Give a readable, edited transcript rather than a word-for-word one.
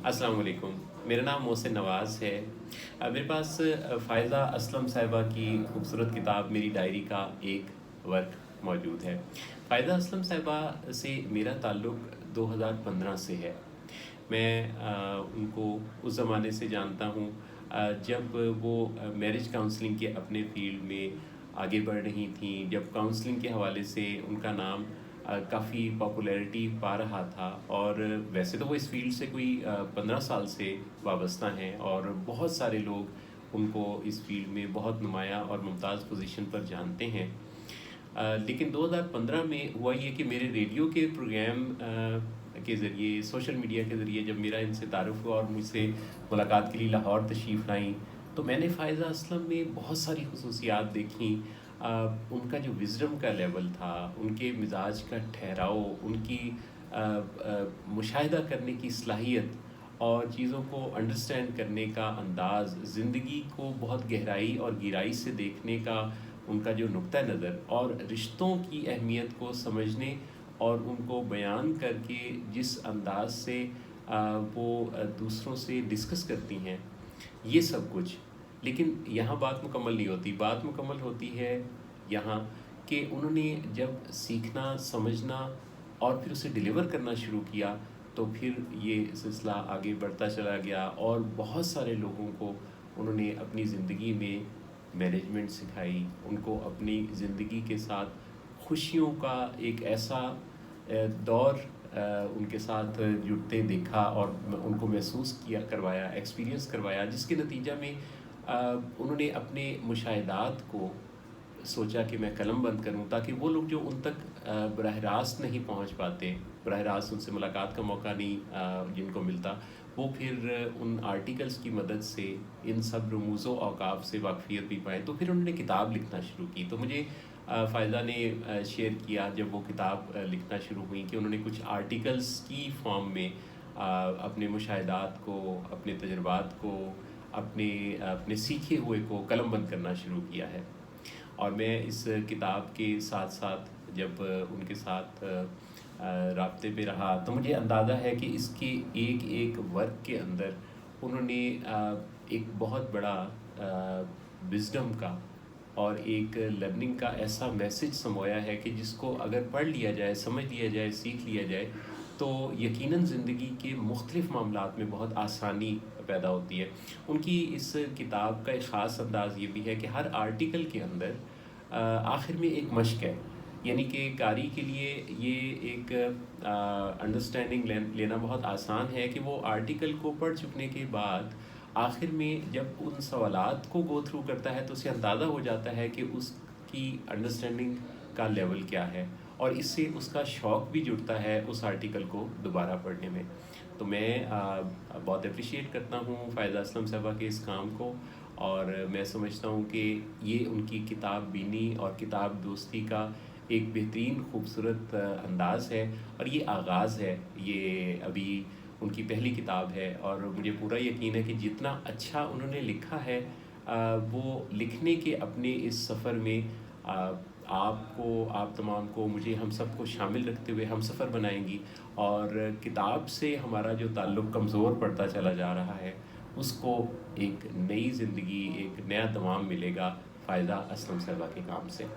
अस्सलाम वालेकुम। मेरा नाम मोहसिन नवाज़ है। मेरे पास फ़ायज़ा असलम साहिबा की खूबसूरत किताब मेरी डायरी का एक वर्क मौजूद है। फ़ायज़ा असलम साहिबा से मेरा ताल्लुक़ 2015 से है। मैं उनको उस ज़माने से जानता हूँ जब वो मैरिज काउंसलिंग के अपने फ़ील्ड में आगे बढ़ रही थीं, जब काउंसलिंग के हवाले से उनका नाम काफ़ी पॉपुलैरिटी पा रहा था। और वैसे तो वो इस फील्ड से कोई 15 साल से वाबस्ता हैं और बहुत सारे लोग उनको इस फील्ड में बहुत नुमायाँ और मुमताज़ पोजीशन पर जानते हैं। लेकिन 2015 में हुआ ये कि मेरे रेडियो के प्रोग्राम के ज़रिए, सोशल मीडिया के ज़रिए जब मेरा इनसे तारुफ़ हुआ और मुझसे मुलाकात के लिए लाहौर तशरीफ़ लाईं, तो मैंने फ़ायज़ा असलम में बहुत सारी ख़ुसूसियात देखीं। उनका जो विज़डम का लेवल था, उनके मिज़ाज का ठहराव, उनकी मुशाहिदा करने की सलाहियत और चीज़ों को अंडरस्टैंड करने का अंदाज़, ज़िंदगी को बहुत गहराई और गहराई से देखने का उनका जो नुक्ता नज़र और रिश्तों की अहमियत को समझने और उनको बयान करके जिस अंदाज़ से वो दूसरों से डिस्कस करती हैं, ये सब कुछ। लेकिन यहाँ बात मुकम्मल नहीं होती। बात मुकम्मल होती है यहाँ कि उन्होंने जब सीखना, समझना और फिर उसे डिलीवर करना शुरू किया, तो फिर ये सिलसिला आगे बढ़ता चला गया और बहुत सारे लोगों को उन्होंने अपनी ज़िंदगी में मैनेजमेंट सिखाई, उनको अपनी ज़िंदगी के साथ खुशियों का एक ऐसा दौर उनके साथ जुड़ते देखा और उनको महसूस किया, करवाया, एक्सपीरियंस करवाया, जिसके नतीजा में उन्होंने अपने मुशाहिदात को सोचा कि मैं कलम बंद करूं, ताकि वो लोग जो उन तक बराह रास्त नहीं पहुंच पाते, बराह रास्त उनसे मुलाकात का मौका नहीं जिनको मिलता, वो फिर उन आर्टिकल्स की मदद से इन सब रमूज़ औक़ाफ़ से वाक़फ़ियत भी पाएँ। तो फिर उन्होंने किताब लिखना शुरू की। तो मुझे फ़ायज़ा ने शेयर किया जब वो किताब लिखना शुरू हुई कि उन्होंने कुछ आर्टिकल्स की फ़ॉर्म में अपने मुशाहिदात को, अपने तजुर्बात को, अपने सीखे हुए को कलमबंद करना शुरू किया है। और मैं इस किताब के साथ साथ जब उनके साथ राब्ते पे रहा, तो मुझे अंदाज़ा है कि इसके एक एक वर्क के अंदर उन्होंने एक बहुत बड़ा विज़डम का और एक लर्निंग का ऐसा मैसेज समोया है कि जिसको अगर पढ़ लिया जाए, समझ लिया जाए, सीख लिया जाए, तो यकीनन ज़िंदगी के मुख्तलिफ़ मामलात में बहुत आसानी पैदा होती है। उनकी इस किताब का एक ख़ास अंदाज़ ये भी है कि हर आर्टिकल के अंदर आखिर में एक मश्क है। यानी कि कारी के लिए ये एक अंडरस्टैंडिंग लेना बहुत आसान है कि वो आर्टिकल को पढ़ चुकने के बाद आखिर में जब उन सवालात को गो थ्रू करता है, तो उसे अंदाज़ा हो जाता है कि उसकी अंडरस्टैंडिंग का लेवल क्या है, और इससे उसका शौक़ भी जुड़ता है उस आर्टिकल को दोबारा पढ़ने में। तो मैं बहुत एप्रिशिएट करता हूँ फ़ायज़ा असलम साहिबा के इस काम को, और मैं समझता हूँ कि ये उनकी किताब बीनी और किताब दोस्ती का एक बेहतरीन खूबसूरत अंदाज़ है, और ये आगाज़ है। ये अभी उनकी पहली किताब है और मुझे पूरा यकीन है कि जितना अच्छा उन्होंने लिखा है, वो लिखने के अपने इस सफ़र में आपको, आप तमाम को, मुझे, हम सब को शामिल रखते हुए हम सफ़र बनाएंगी। और किताब से हमारा जो ताल्लुक़ कमज़ोर पड़ता चला जा रहा है, उसको एक नई ज़िंदगी, एक नया दमाम मिलेगा फ़ायज़ा असलम साहिबा के काम से।